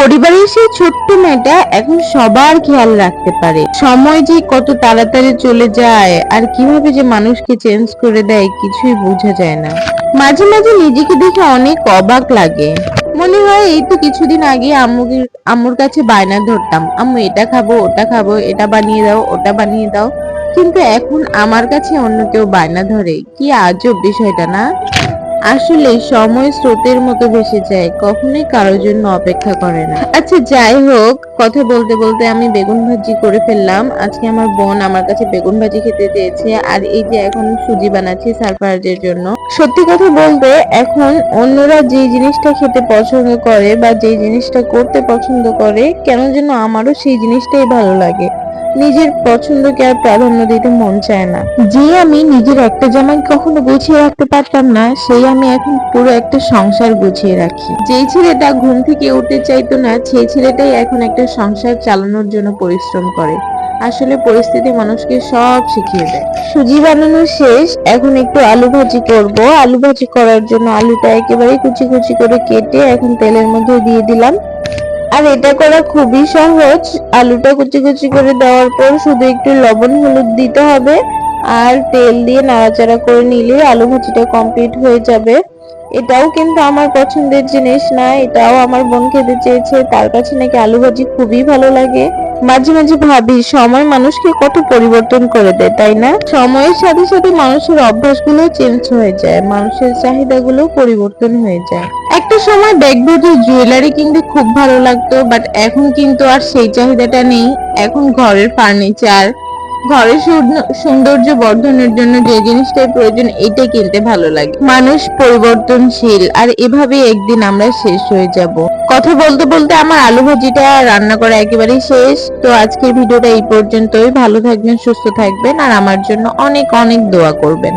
পরিবারের সেই ছোট্ট মেয়েটা এখন সবার খেয়াল রাখতে পারে। সময় যে কত তাড়াতাড়ি চলে যায় আর কিভাবে যে মানুষকে চেঞ্জ করে দেয় কিছুই বোঝা যায় না। মাঝে মাঝে নিজেকে দেখে অনেক অবাক লাগে। মনে হয় এই তো কিছুদিন আগে আম্মুর কাছে বায়না ধরতাম, আম্মু এটা খাবো ওটা খাবো, এটা বানিয়ে দাও ওটা বানিয়ে দাও। কিন্তু এখন আমার কাছে অন্য কেউ বায়না ধরে, কি আজব বিষয়টা না? আসলে সময় স্রোতের মতো ভেসে যায়, কখনোই কারোর জন্য অপেক্ষা করে না। আচ্ছা যাই হোক, কথা বলতে বলতে আমি বেগুন ভাজি করে ফেললাম। আজকে আমার বোন আমার কাছে বেগুন ভাজি খেতে চেয়েছে, আর এই যে এখন সুজি বানাচ্ছি সারপ্রাইজের জন্য। সত্যি কথা বলতে এখন অন্যরা যে জিনিসটা খেতে পছন্দ করে বা যে জিনিসটা করতে পছন্দ করে, কেন যেন আমারও সেই জিনিসটাই ভালো লাগে। নিজের পছন্দকে আর প্রাধান্য দিতে মন চায় না। যে আমি নিজের একটা জামা কখনো গুছিয়ে রাখতে পারতাম না, সেই আমি এখন পুরো একটা সংসার গুছিয়ে রাখি। যেই ছেলেটা ঘুম থেকে উঠতে চাইতো না, সেই ছেলেটাই এখন একটা সংসার চালানোর জন্য পরিশ্রম করে। আসলে পরিস্থিতি মানুষকে সব শিখিয়ে দেয়। সুজি বানানো শেষ, এখন একটু আলু ভাজি করব। আলু ভাজি করার জন্য আলুটা একেবারে কুচি কুচি করে কেটে এখন তেলের মধ্যে দিয়ে দিলাম। আর এটা করা খুবই সহজ। আলুটা কুচি কুচি করে দেওয়ার পর শুধু একটু লবণ হলুদ দিতে হবে, আর তেল দিয়ে নাড়াচাড়া করে নিলে আলু ভাজিটা কমপ্লিট হয়ে যাবে। এটাও কিন্তু আমার পছন্দের জিনিস না, এটাও আমার বোন খেতে চেয়েছে, তার কাছে নাকি আলু ভাজি খুবই ভালো লাগে। মাঝে মাঝে ভাবি সময় মানুষকে কত পরিবর্তন করে দেয়, তাই না? সময়ের সাথে সাথে মানুষের অভ্যাসগুলো চেঞ্জ হয়ে যায়, মানুষের চাহিদাগুলো পরিবর্তন হয়ে যায়। একটা সময় ব্যাগ ভর্তি জুয়েলারি কিনতে খুব ভালো লাগতো, বাট এখন কিন্তু আর সেই চাহিদাটা নেই। এখন ঘরের ফার্নিচার, ঘরের সৌন্দর্য বর্ধনের জন্য যে জিনিসটাই প্রয়োজন এইটাই কিনতে ভালো লাগে। মানুষ পরিবর্তনশীল, আর এভাবে একদিন আমরা শেষ হয়ে যাব। কথা বলতে বলতে আমার আলু ভাজিটা রান্না করা একেবারেই শেষ। তো আজকের ভিডিওটা এই পর্যন্তই। ভালো থাকবেন, সুস্থ থাকবেন, আর আমার জন্য অনেক অনেক দোয়া করবেন।